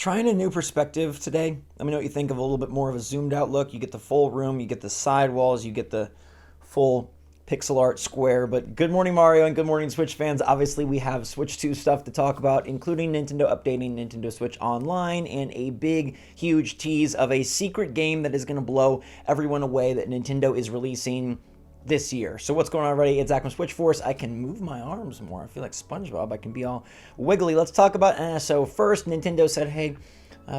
Trying a new perspective today. Let me know what you think of a little bit more of a zoomed out look. You get the full room, you get the side walls, you get the full pixel art square. But good morning, Mario, and good morning, Switch fans. Obviously, we have Switch 2 stuff to talk about, including Nintendo updating Nintendo Switch Online and a big, huge tease of a secret game that is going to blow everyone away that Nintendo is releasing this year. So what's going on already? It's Zach from SwitchForce. I can move my arms more. I feel like SpongeBob. I can be all wiggly. Let's talk about so first, Nintendo said, hey,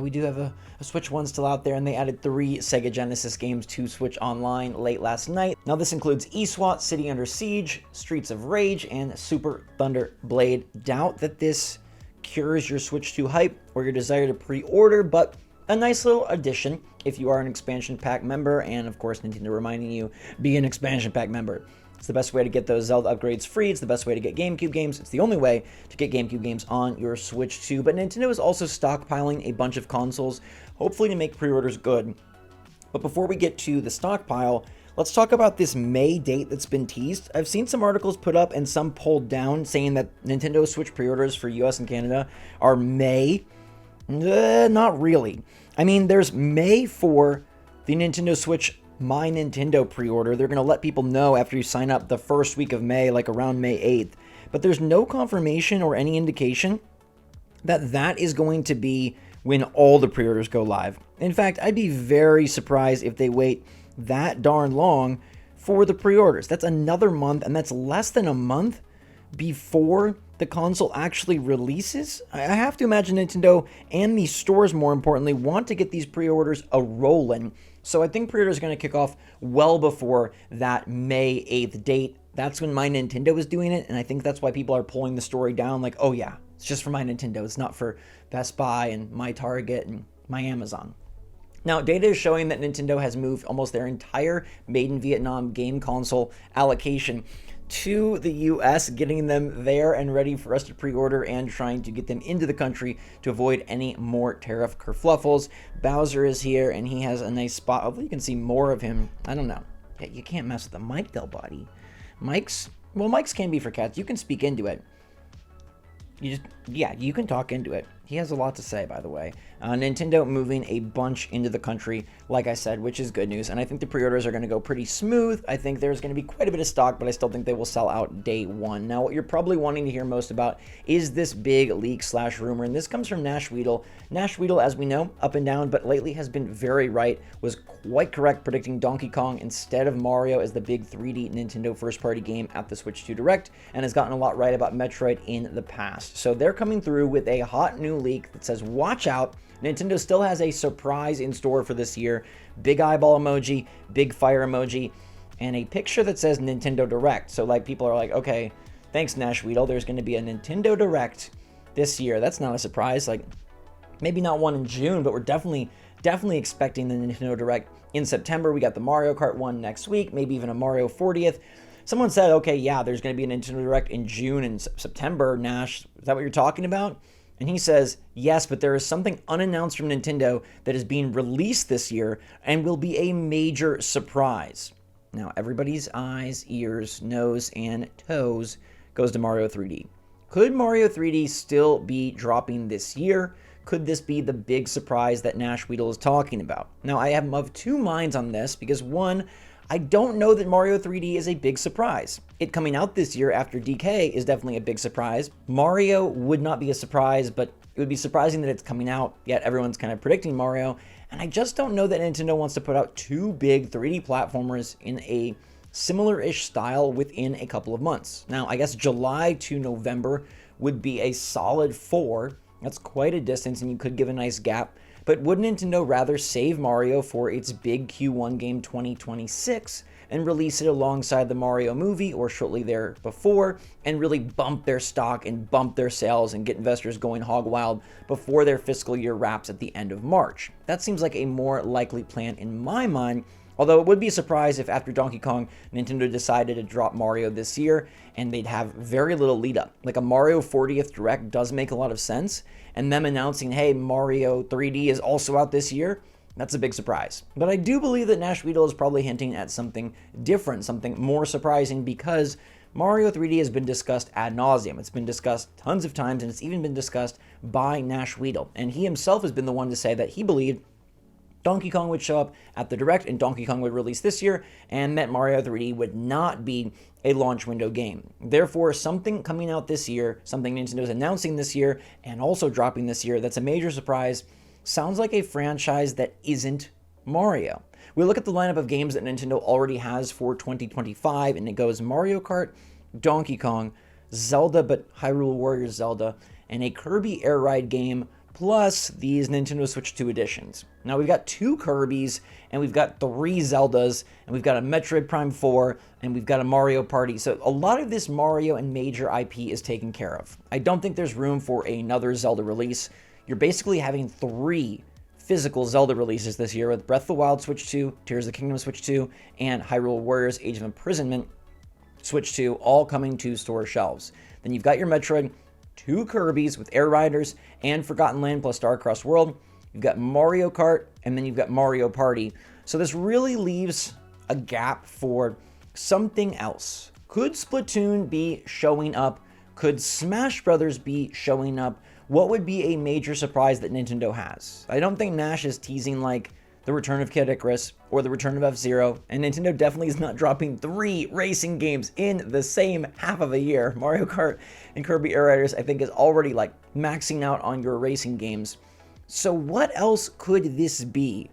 we do have a Switch 1 still out there, and they added 3 Sega Genesis games to Switch Online late last night. Now this includes eSWAT, City Under Siege, Streets of Rage, and Super Thunder Blade. Doubt that this cures your Switch 2 hype or your desire to pre-order, but a nice little addition if you are an expansion pack member, and of course Nintendo reminding you, be an expansion pack member. It's the best way to get those Zelda upgrades free. It's the best way to get GameCube games. It's the only way to get GameCube games on your Switch 2. But Nintendo is also stockpiling a bunch of consoles, hopefully to make pre-orders good. But before we get to the stockpile, let's talk about this May date that's been teased. I've seen some articles put up and some pulled down saying that Nintendo Switch pre-orders for US and Canada are May. Not really. I mean, there's May for the Nintendo Switch My Nintendo pre-order. They're going to let people know after you sign up the first week of May, like around May 8th. But there's no confirmation or any indication that that is going to be when all the pre-orders go live. In fact, I'd be very surprised if they wait that darn long for the pre-orders. That's another month, and that's less than a month before the console actually releases. I have to imagine Nintendo and the stores, more importantly, want to get these pre-orders a-rolling. So I think pre-orders are going to kick off well before that May 8th date. That's when My Nintendo is doing it, and I think that's why people are pulling the story down like, oh yeah, it's just for My Nintendo. It's not for Best Buy and My Target and My Amazon. Now, data is showing that Nintendo has moved almost their entire Made in Vietnam game console allocation to the US, getting them there and ready for us to pre-order and trying to get them into the country to avoid any more tariff kerfluffles. Bowser is here, and he has a nice spot. Hopefully you can see more of him. I don't know. You can't mess with the mic, though, buddy. Mics can be for cats. You can speak into it. You can talk into it. He has a lot to say, by the way. Nintendo moving a bunch into the country, like I said, which is good news. And I think the pre-orders are going to go pretty smooth. I think there's going to be quite a bit of stock, but I still think they will sell out day one. Now, what you're probably wanting to hear most about is this big leak/rumor, and this comes from Nash Weedle. Nash Weedle, as we know, up and down, but lately has been very right, was quite correct predicting Donkey Kong instead of Mario as the big 3D Nintendo first-party game at the Switch 2 Direct, and has gotten a lot right about Metroid in the past. So they're coming through with a hot new leak that says, watch out, Nintendo still has a surprise in store for this year. Big eyeball emoji, big fire emoji, and a picture that says Nintendo Direct. So like people are like, okay, thanks Nash Weedle, there's going to be a Nintendo Direct this year. That's not a surprise. Like maybe not one in June, but we're definitely expecting the Nintendo Direct in September. We got the Mario Kart one next week, maybe even a Mario 40th. Someone said, okay, yeah, there's going to be a Nintendo Direct in June and September. Nash, is that what you're talking about? And he says, yes, but there is something unannounced from Nintendo that is being released this year and will be a major surprise. Now, everybody's eyes, ears, nose, and toes goes to Mario 3D. Could Mario 3D still be dropping this year? Could this be the big surprise that Nash Weedle is talking about? Now, I am of two minds on this because, one, I don't know that Mario 3D is a big surprise. It coming out this year after DK is definitely a big surprise. Mario would not be a surprise, but it would be surprising that it's coming out, yet everyone's kind of predicting Mario. And I just don't know that Nintendo wants to put out two big 3D platformers in a similar-ish style within a couple of months. Now, I guess July to November would be a solid 4. That's quite a distance, and you could give a nice gap. But would Nintendo rather save Mario for its big Q1 game 2026 and release it alongside the Mario movie or shortly there before and really bump their stock and bump their sales and get investors going hog wild before their fiscal year wraps at the end of March? That seems like a more likely plan in my mind. Although it would be a surprise if after Donkey Kong, Nintendo decided to drop Mario this year and they'd have very little lead up. Like a Mario 40th Direct does make a lot of sense, and them announcing, hey, Mario 3D is also out this year, that's a big surprise. But I do believe that Nash Weedle is probably hinting at something different, something more surprising, because Mario 3D has been discussed ad nauseum. It's been discussed tons of times, and it's even been discussed by Nash Weedle. And he himself has been the one to say that he believed Donkey Kong would show up at the Direct and Donkey Kong would release this year, and that Mario 3D would not be a launch window game. Therefore, something coming out this year, something Nintendo's announcing this year and also dropping this year that's a major surprise, sounds like a franchise that isn't Mario. We look at the lineup of games that Nintendo already has for 2025, and it goes Mario Kart, Donkey Kong, Zelda, but Hyrule Warriors Zelda, and a Kirby Air Ride game, plus these Nintendo Switch 2 editions. Now we've got 2 Kirbys, and we've got 3 Zeldas, and we've got a Metroid Prime 4, and we've got a Mario Party. So a lot of this Mario and major IP is taken care of. I don't think there's room for another Zelda release. You're basically having 3 physical Zelda releases this year with Breath of the Wild Switch 2, Tears of the Kingdom Switch 2, and Hyrule Warriors Age of Imprisonment Switch 2, all coming to store shelves. Then you've got your Metroid, 2 Kirbys with Air Riders and Forgotten Land plus Star Crossed World. You've got Mario Kart, and then you've got Mario Party. So this really leaves a gap for something else. Could Splatoon be showing up? Could Smash Brothers be showing up? What would be a major surprise that Nintendo has? I don't think Nash is teasing like the return of Kid Icarus or the return of F-Zero, and Nintendo definitely is not dropping 3 racing games in the same half of a year. Mario Kart and Kirby Air Riders, I think, is already like maxing out on your racing games. So what else could this be?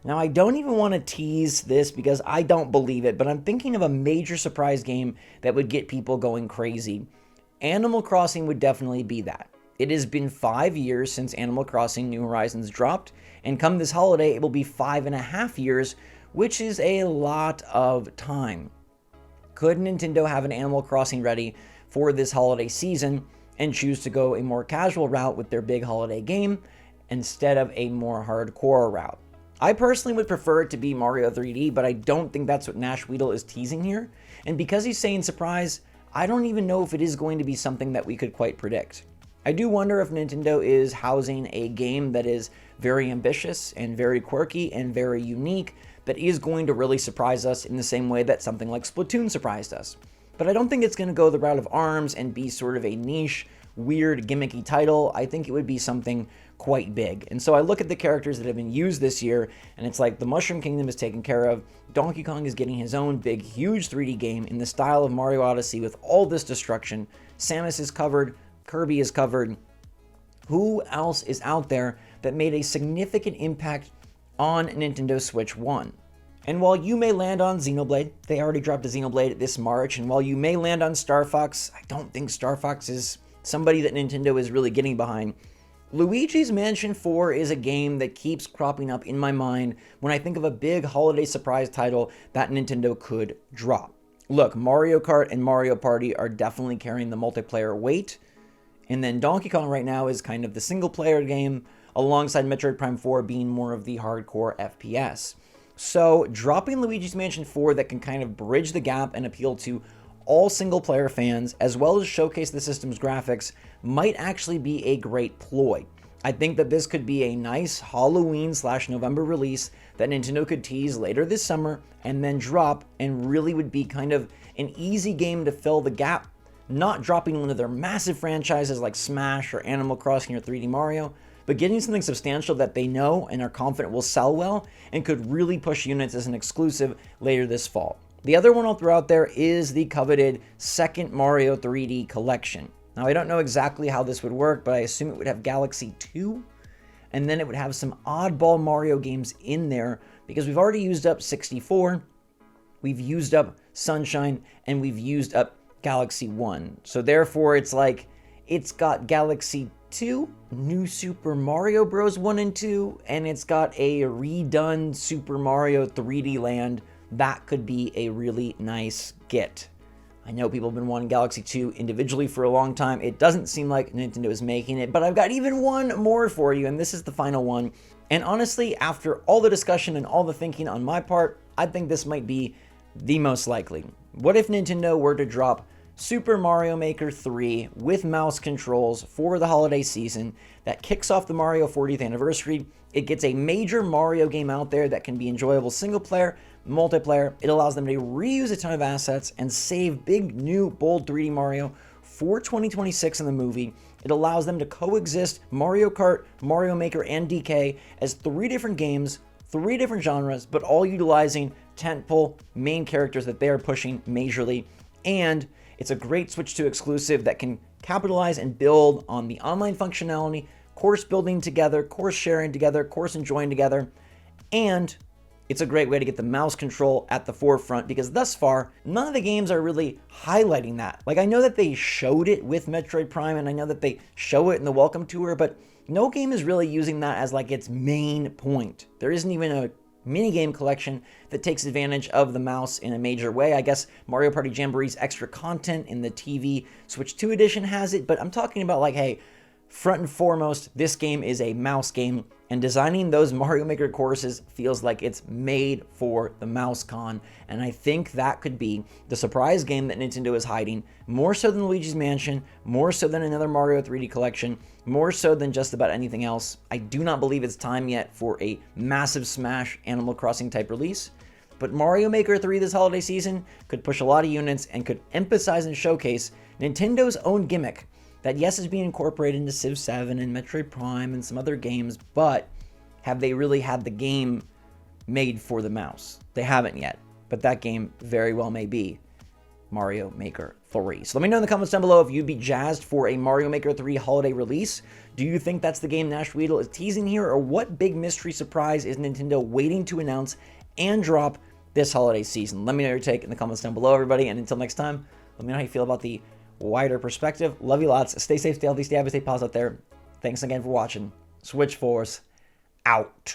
Now, I don't even want to tease this because I don't believe it, but I'm thinking of a major surprise game that would get people going crazy. Animal Crossing would definitely be that. It has been 5 years since Animal Crossing New Horizons dropped, and come this holiday, it will be 5.5 years, which is a lot of time. Could Nintendo have an Animal Crossing ready for this holiday season and choose to go a more casual route with their big holiday game instead of a more hardcore route? I personally would prefer it to be Mario 3D, but I don't think that's what Nash Weedle is teasing here. And because he's saying surprise, I don't even know if it is going to be something that we could quite predict. I do wonder if Nintendo is housing a game that is very ambitious and very quirky and very unique that is going to really surprise us in the same way that something like Splatoon surprised us. But I don't think it's going to go the route of ARMS and be sort of a niche, weird, gimmicky title. I think it would be something quite big. And so I look at the characters that have been used this year, and it's like the Mushroom Kingdom is taken care of. Donkey Kong is getting his own big, huge 3D game in the style of Mario Odyssey with all this destruction. Samus is covered. Kirby is covered. Who else is out there that made a significant impact on Nintendo Switch 1? And while you may land on Xenoblade, they already dropped a Xenoblade this March, and while you may land on Star Fox, I don't think Star Fox is somebody that Nintendo is really getting behind. Luigi's Mansion 4 is a game that keeps cropping up in my mind when I think of a big holiday surprise title that Nintendo could drop. Look, Mario Kart and Mario Party are definitely carrying the multiplayer weight, and then Donkey Kong right now is kind of the single-player game, alongside Metroid Prime 4 being more of the hardcore FPS. So dropping Luigi's Mansion 4 that can kind of bridge the gap and appeal to all single-player fans, as well as showcase the system's graphics, might actually be a great ploy. I think that this could be a nice Halloween/November release that Nintendo could tease later this summer and then drop, and really would be kind of an easy game to fill the gap, not dropping one of their massive franchises like Smash or Animal Crossing or 3D Mario, but getting something substantial that they know and are confident will sell well and could really push units as an exclusive later this fall. The other one I'll throw out there is the coveted second Mario 3D collection. Now, I don't know exactly how this would work, but I assume it would have Galaxy 2, and then it would have some oddball Mario games in there, because we've already used up 64, we've used up Sunshine, and we've used up Galaxy 1. So therefore, it's like, it's got Galaxy 2, New Super Mario Bros. 1 and 2, and it's got a redone Super Mario 3D Land. That could be a really nice get. I know people have been wanting Galaxy 2 individually for a long time. It doesn't seem like Nintendo is making it, but I've got even one more for you, and this is the final one. And honestly, after all the discussion and all the thinking on my part, I think this might be the most likely. What if Nintendo were to drop Super Mario Maker 3 with mouse controls for the holiday season that kicks off the Mario 40th anniversary? It gets a major Mario game out there that can be enjoyable single player, multiplayer. It allows them to reuse a ton of assets and save big, new, bold 3D Mario for 2026 in the movie, It allows them to coexist, Mario Kart, Mario Maker, and DK, as 3 different games, 3 different genres, but all utilizing tentpole main characters that they are pushing majorly. And it's a great Switch 2 exclusive that can capitalize and build on the online functionality, course building together, course sharing together, course enjoying together, and it's a great way to get the mouse control at the forefront, because thus far, none of the games are really highlighting that. Like, I know that they showed it with Metroid Prime, and I know that they show it in the Welcome Tour, but no game is really using that as like its main point. There isn't even a minigame collection that takes advantage of the mouse in a major way. I guess Mario Party Jamboree's extra content in the TV Switch 2 edition has it, but I'm talking about like, hey, front and foremost, this game is a mouse game, and designing those Mario Maker courses feels like it's made for the mouse con, and I think that could be the surprise game that Nintendo is hiding, more so than Luigi's Mansion, more so than another Mario 3D collection, more so than just about anything else. I do not believe it's time yet for a massive smash Animal Crossing type release, but Mario Maker 3 this holiday season could push a lot of units and could emphasize and showcase Nintendo's own gimmick that, yes, is being incorporated into Civ 7 and Metroid Prime and some other games, but have they really had the game made for the mouse? They haven't yet, but that game very well may be Mario Maker 3. So let me know in the comments down below if you'd be jazzed for a Mario Maker 3 holiday release. Do you think that's the game Nash Weedle is teasing here, or what big mystery surprise is Nintendo waiting to announce and drop this holiday season? Let me know your take in the comments down below, everybody, and until next time, let me know how you feel about the wider perspective. Love you lots. Stay safe, stay healthy, stay happy, stay positive out there. Thanks again for watching. SwitchForce out.